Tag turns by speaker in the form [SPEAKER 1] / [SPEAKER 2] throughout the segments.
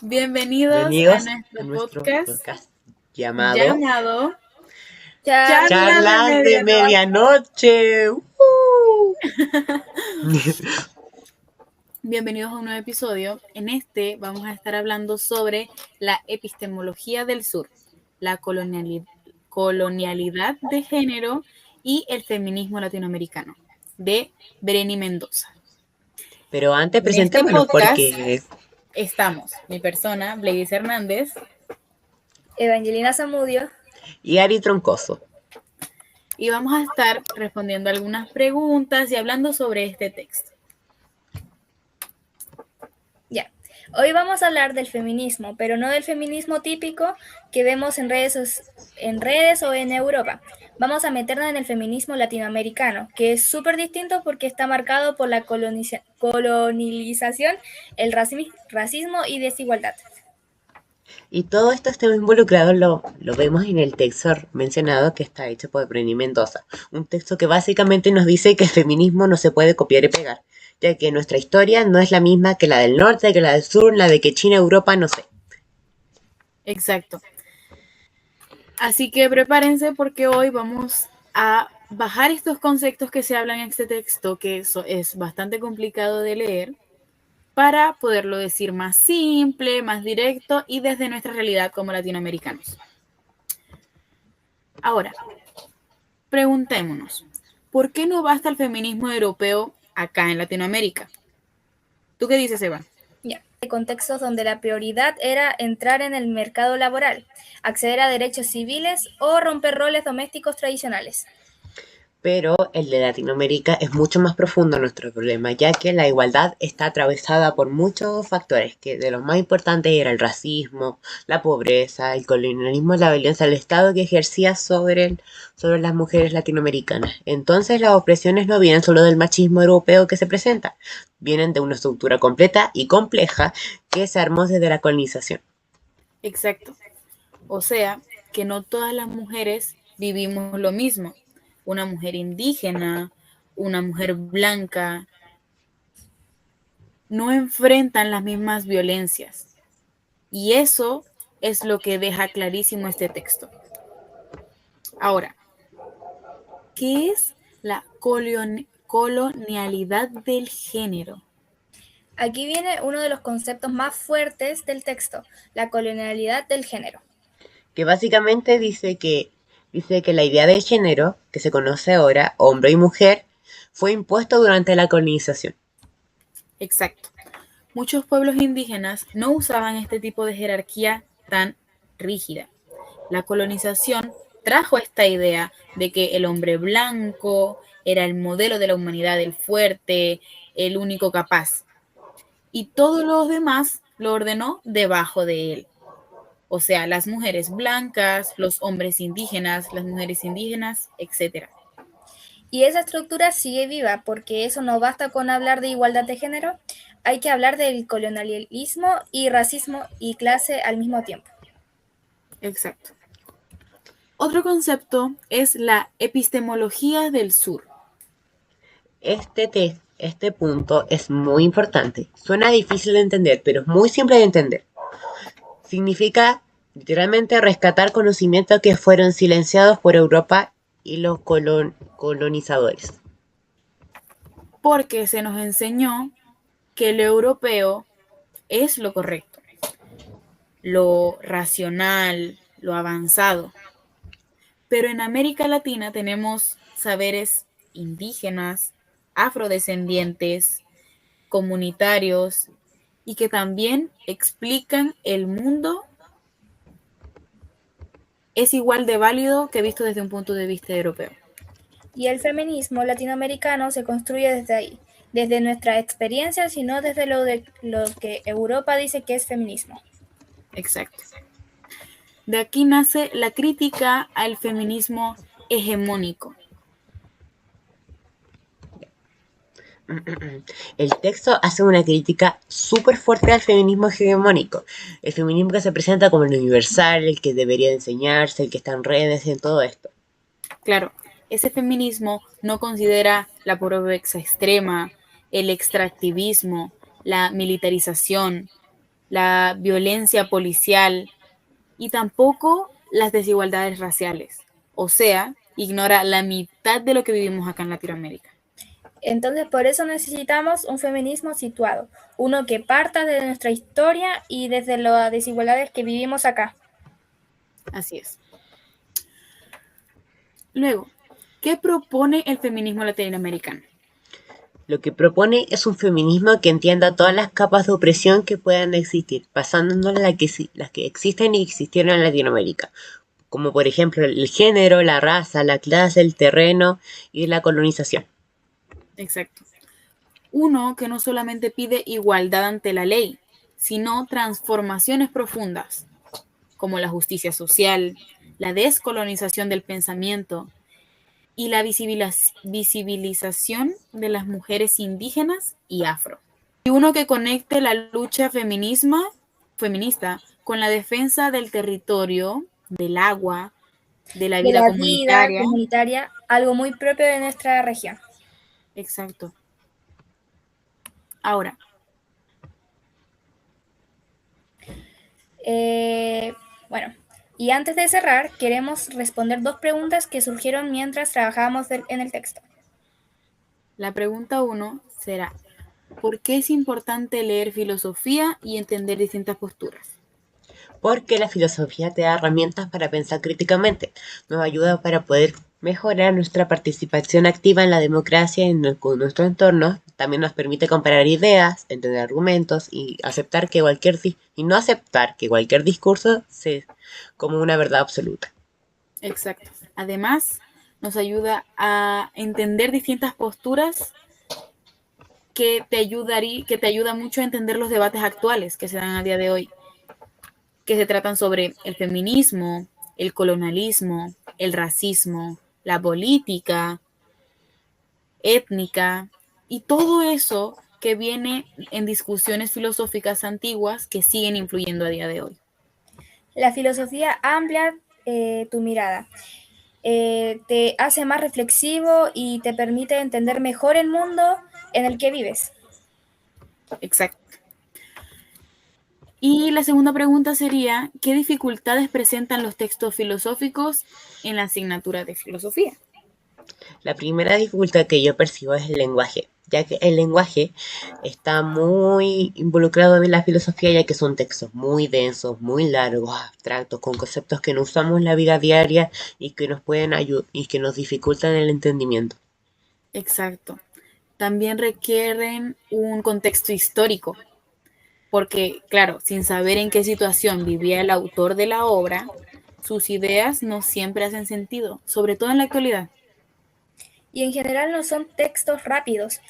[SPEAKER 1] Bienvenidos a
[SPEAKER 2] Bienvenidos a
[SPEAKER 1] nuestro
[SPEAKER 2] nuestro
[SPEAKER 1] podcast
[SPEAKER 2] podcast llamado
[SPEAKER 1] llamado Charla de
[SPEAKER 2] Charlas de
[SPEAKER 1] Medianoche.
[SPEAKER 2] Medianoche.
[SPEAKER 1] Bienvenidos a un nuevo episodio. En este vamos a estar hablando sobre la epistemología del sur, la colonialidad de género y el feminismo latinoamericano, de Bereni Mendoza.
[SPEAKER 2] Pero antes
[SPEAKER 1] En este
[SPEAKER 2] presentémonos
[SPEAKER 1] podcast
[SPEAKER 2] porque
[SPEAKER 1] estamos mi persona, Bleis Hernández,
[SPEAKER 3] Evangelina Zamudio.
[SPEAKER 2] y Ari Troncoso.
[SPEAKER 1] y vamos a estar respondiendo algunas preguntas y hablando sobre este texto.
[SPEAKER 3] Ya. Hoy vamos a hablar del feminismo, pero no del feminismo típico que vemos en redes o en Europa. Vamos a meternos en el feminismo latinoamericano, que es súper distinto porque está marcado por la colonización, el racismo y desigualdad.
[SPEAKER 2] Y todo esto está involucrado, lo vemos en el texto mencionado que está hecho por Bereni Mendoza. Un texto que básicamente nos dice que el feminismo no se puede copiar y pegar, ya que nuestra historia no es la misma que la del norte, que la del sur, la de que China, Europa, no sé.
[SPEAKER 1] Exacto. Así que prepárense porque hoy vamos a bajar estos conceptos que se hablan en este texto, que eso es bastante complicado de leer, para poderlo decir más simple, más directo y desde nuestra realidad como latinoamericanos. Ahora, preguntémonos, ¿por qué no basta el feminismo europeo acá en Latinoamérica? ¿Tú qué dices, Eva?
[SPEAKER 3] Ya. Contextos donde la prioridad era entrar en el mercado laboral, acceder a derechos civiles o romper roles domésticos tradicionales.
[SPEAKER 2] Pero el de Latinoamérica es mucho más profundo nuestro problema, ya que la igualdad está atravesada por muchos factores, que de los más importantes era el racismo, la pobreza, el colonialismo, la violencia del Estado que ejercía sobre las mujeres latinoamericanas. Entonces las opresiones no vienen solo del machismo europeo que se presenta, vienen de una estructura completa y compleja que se armó desde la colonización.
[SPEAKER 1] Exacto. O sea, que no todas las mujeres vivimos lo mismo. Una mujer indígena, una mujer blanca, no enfrentan las mismas violencias. Y eso es lo que deja clarísimo este texto. Ahora, ¿qué es la colonialidad del género?
[SPEAKER 3] Aquí viene uno de los conceptos más fuertes del texto, la colonialidad del género.
[SPEAKER 2] Que básicamente dice que la idea de género, que se conoce ahora, hombre y mujer, fue impuesto durante la colonización.
[SPEAKER 1] Exacto. Muchos pueblos indígenas no usaban este tipo de jerarquía tan rígida. La colonización trajo esta idea de que el hombre blanco era el modelo de la humanidad, el fuerte, el único capaz. Y todos los demás lo ordenó debajo de él. O sea, las mujeres blancas, los hombres indígenas, las mujeres indígenas, etc.
[SPEAKER 3] Y esa estructura sigue viva porque eso no basta con hablar de igualdad de género, hay que hablar del colonialismo y racismo y clase al mismo tiempo.
[SPEAKER 1] Exacto. Otro concepto es la epistemología del sur.
[SPEAKER 2] Este punto es muy importante. Suena difícil de entender, pero es muy simple de entender. Significa literalmente rescatar conocimientos que fueron silenciados por Europa y los colonizadores.
[SPEAKER 1] Porque se nos enseñó que lo europeo es lo correcto, lo racional, lo avanzado. Pero en América Latina tenemos saberes indígenas, afrodescendientes, comunitarios y que también explican el mundo. Es igual de válido que visto desde un punto de vista europeo.
[SPEAKER 3] Y el feminismo latinoamericano se construye desde ahí, desde nuestra experiencia, sino desde lo que Europa dice que es feminismo.
[SPEAKER 1] Exacto. De aquí nace la crítica al feminismo hegemónico.
[SPEAKER 2] El texto hace una crítica súper fuerte al feminismo hegemónico. El feminismo que se presenta como el universal, el que debería enseñarse, el que está en redes, en todo esto.
[SPEAKER 1] Claro, ese feminismo no considera la pobreza extrema, el extractivismo, la militarización, la violencia policial y tampoco las desigualdades raciales. O sea, ignora la mitad de lo que vivimos acá en Latinoamérica.
[SPEAKER 3] Entonces, por eso necesitamos un feminismo situado, uno que parta de nuestra historia y desde las desigualdades que vivimos acá.
[SPEAKER 1] Así es. Luego, ¿qué propone el feminismo latinoamericano?
[SPEAKER 2] Lo que propone es un feminismo que entienda todas las capas de opresión que puedan existir, basándonos en las que existen y existieron en Latinoamérica, como por ejemplo el género, la raza, la clase, el terreno y la colonización.
[SPEAKER 1] Exacto. Uno que no solamente pide igualdad ante la ley, sino transformaciones profundas, como la justicia social, la descolonización del pensamiento y la visibilización de las mujeres indígenas y afro. Y uno que conecte la lucha feminista con la defensa del territorio, del agua, de la
[SPEAKER 3] De
[SPEAKER 1] vida
[SPEAKER 3] la vida
[SPEAKER 1] comunitaria.
[SPEAKER 3] comunitaria, algo muy propio de nuestra región.
[SPEAKER 1] Exacto. Ahora,
[SPEAKER 3] Bueno, y antes de cerrar, queremos responder dos preguntas que surgieron mientras trabajábamos en el texto.
[SPEAKER 1] la pregunta 1 será, ¿por qué es importante leer filosofía y entender distintas posturas?
[SPEAKER 2] Porque la filosofía te da herramientas para pensar críticamente, nos ayuda para poder mejorar nuestra participación activa en la democracia y con nuestro entorno, también nos permite comparar ideas, entender argumentos y no aceptar que cualquier discurso sea como una verdad absoluta.
[SPEAKER 1] Exacto. Además, nos ayuda a entender distintas posturas que te ayuda mucho a entender los debates actuales que se dan a día de hoy, que se tratan sobre el feminismo, el colonialismo, el racismo, la política, étnica y todo eso que viene en discusiones filosóficas antiguas que siguen influyendo a día de hoy.
[SPEAKER 3] La filosofía amplia tu mirada, te hace más reflexivo y te permite entender mejor el mundo en el que vives.
[SPEAKER 1] Exacto. Y la segunda pregunta sería, ¿qué dificultades presentan los textos filosóficos en la asignatura de filosofía?
[SPEAKER 2] La primera dificultad que yo percibo es el lenguaje, ya que el lenguaje está muy involucrado en la filosofía, ya que son textos muy densos, muy largos, abstractos, con conceptos que no usamos en la vida diaria y que nos pueden ayudar y que nos dificultan el entendimiento.
[SPEAKER 1] Exacto. También requieren un contexto histórico, porque, claro, sin saber en qué situación vivía el autor de la obra, sus ideas no siempre hacen sentido, sobre todo en la actualidad.
[SPEAKER 3] Y en general no son textos rápidos.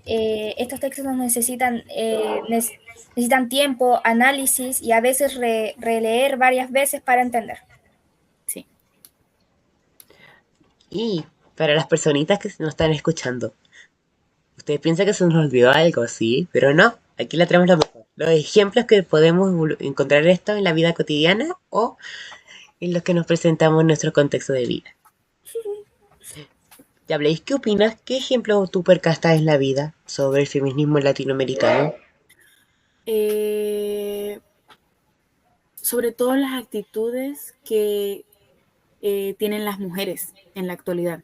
[SPEAKER 3] Estos textos necesitan tiempo, análisis y a veces releer varias veces para entender.
[SPEAKER 1] Sí.
[SPEAKER 2] Y para las personitas que nos están escuchando, ustedes piensan que se nos olvidó algo, sí, pero no, aquí la tenemos lo mejor. Los ejemplos que podemos encontrar esto en la vida cotidiana o en los que nos presentamos en nuestro contexto de vida. Ya habléis, ¿qué opinas? ¿Qué ejemplo tú percastas en la vida sobre el feminismo latinoamericano?
[SPEAKER 1] Sobre todo las actitudes que tienen las mujeres en la actualidad.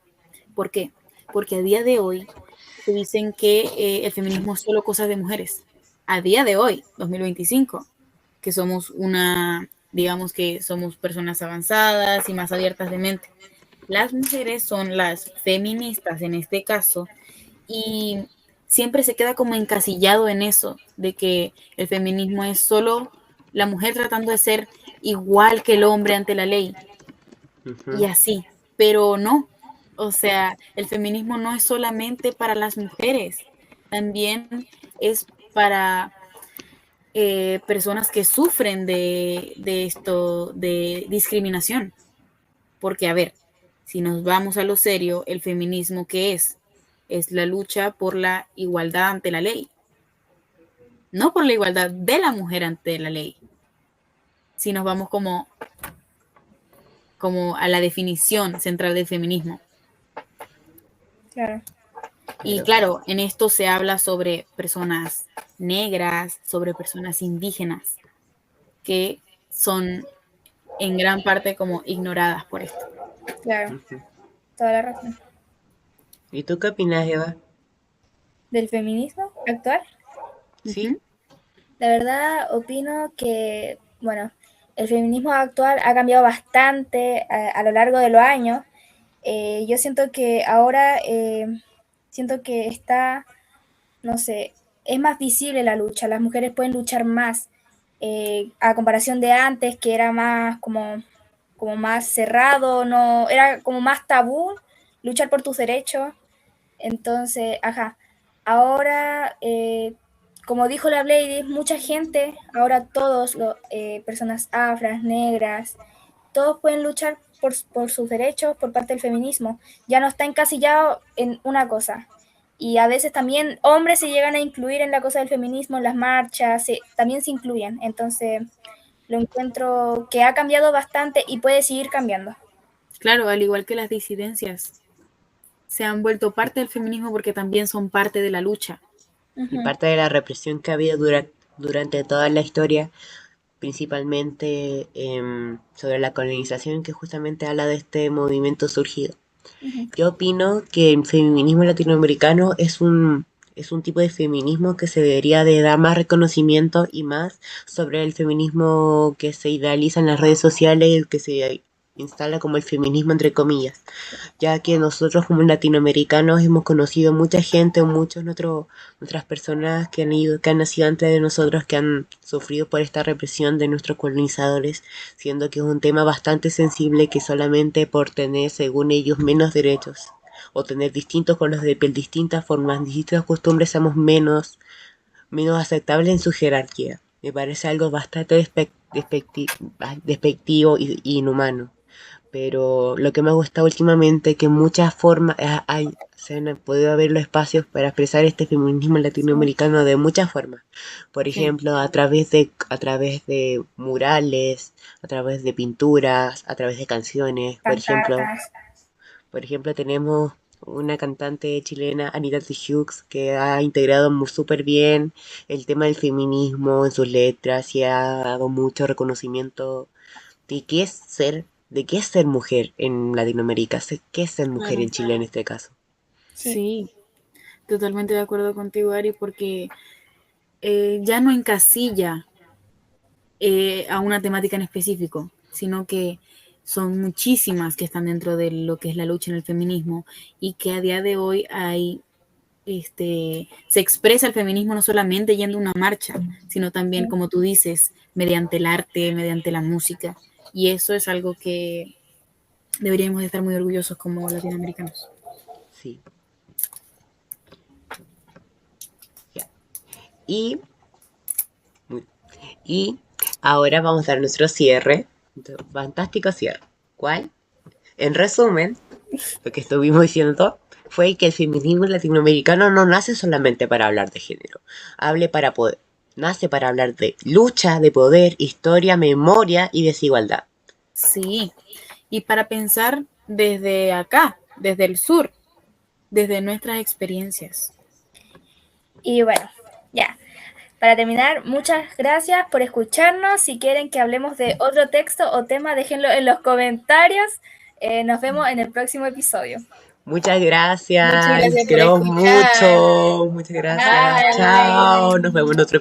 [SPEAKER 1] ¿Por qué? Porque a día de hoy se dicen que el feminismo es solo cosas de mujeres. A día de hoy, 2025, que somos digamos que somos personas avanzadas y más abiertas de mente. Las mujeres son las feministas en este caso y siempre se queda como encasillado en eso, de que el feminismo es solo la mujer tratando de ser igual que el hombre ante la ley y
[SPEAKER 2] Ujú.
[SPEAKER 1] así, pero no, o sea, el feminismo no es solamente para las mujeres, también es para personas que sufren de discriminación, porque a ver, si nos vamos a lo serio, el feminismo ¿qué es? Es la lucha por la igualdad ante la ley, no por la igualdad de la mujer ante la ley. Si nos vamos como a la definición central del feminismo.
[SPEAKER 3] Claro.
[SPEAKER 1] Y claro, en esto se habla sobre personas negras, sobre personas indígenas. que son en gran parte como ignoradas por esto.
[SPEAKER 3] Claro, toda la razón.
[SPEAKER 2] ¿Y tú qué opinas, Eva?
[SPEAKER 3] ¿Del feminismo actual?
[SPEAKER 2] ¿Sí?
[SPEAKER 3] La verdad, opino que, bueno, el feminismo actual ha cambiado bastante a lo largo de los años. Yo siento que ahora, siento que está, no sé, es más visible la lucha, las mujeres pueden luchar más, a comparación de antes, que era más como más cerrado, no, era como más tabú luchar por tus derechos. Entonces, ajá, ahora, como dijo la Lady, mucha gente, ahora todos, personas afras, negras, todos pueden luchar por sus derechos por parte del feminismo. Ya no está encasillado en una cosa. Y a veces también hombres se llegan a incluir en la cosa del feminismo, en las marchas, también se incluyen. Entonces, lo encuentro que ha cambiado bastante y puede seguir cambiando.
[SPEAKER 1] Claro, al igual que las disidencias, se han vuelto parte del feminismo porque también son parte de la lucha.
[SPEAKER 2] Y parte de la represión que ha habido durante toda la historia, principalmente sobre la colonización, que justamente habla de este movimiento surgido. Yo opino que el feminismo latinoamericano es un tipo de feminismo que se debería de dar más reconocimiento y más sobre el feminismo que se idealiza en las redes sociales, que se instala como el feminismo entre comillas, ya que nosotros como latinoamericanos hemos conocido mucha gente, nuestras personas que han nacido antes de nosotros, que han sufrido por esta represión de nuestros colonizadores, siendo que es un tema bastante sensible que solamente por tener, según ellos, menos derechos o tener distintos colores de piel, distintas formas, distintas costumbres, somos menos aceptables en su jerarquía. Me parece algo bastante despectivo y inhumano. Pero lo que me ha gustado últimamente es que muchas formas se han podido abrir los espacios para expresar este feminismo latinoamericano de muchas formas. Por
[SPEAKER 1] Sí.
[SPEAKER 2] ejemplo, a través de murales, a través de pinturas, a través de canciones.
[SPEAKER 3] Pancartas.
[SPEAKER 2] Por ejemplo, tenemos una cantante chilena, Anita Tijoux, que ha integrado súper bien el tema del feminismo en sus letras y ha dado mucho reconocimiento de de qué es ser mujer en Latinoamérica, qué es ser mujer
[SPEAKER 1] Claro.
[SPEAKER 2] en Chile en este caso.
[SPEAKER 1] Sí, totalmente de acuerdo contigo, Ari, porque ya no encasilla a una temática en específico, sino que son muchísimas que están dentro de lo que es la lucha en el feminismo y que a día de hoy se expresa el feminismo no solamente yendo a una marcha, sino también, como tú dices, mediante el arte, mediante la música. Y eso es algo que deberíamos de estar muy orgullosos como latinoamericanos.
[SPEAKER 2] Sí. Ya. Y, y ahora vamos a dar nuestro cierre, fantástico cierre. ¿Cuál? En resumen, lo que estuvimos diciendo fue que el feminismo latinoamericano no nace solamente para hablar de género, nace para hablar de lucha, de poder, historia, memoria y desigualdad.
[SPEAKER 1] Sí, y para pensar desde acá, desde el sur, desde nuestras experiencias.
[SPEAKER 3] Y bueno, ya. Para terminar, muchas gracias por escucharnos. Si quieren que hablemos de otro texto o tema, déjenlo en los comentarios. Nos vemos en el próximo episodio.
[SPEAKER 2] Muchas gracias,
[SPEAKER 1] Muchas gracias por
[SPEAKER 2] queremos
[SPEAKER 1] escuchar.
[SPEAKER 2] mucho, muchas gracias,
[SPEAKER 3] Bye.
[SPEAKER 2] chao, nos vemos en otro episodio.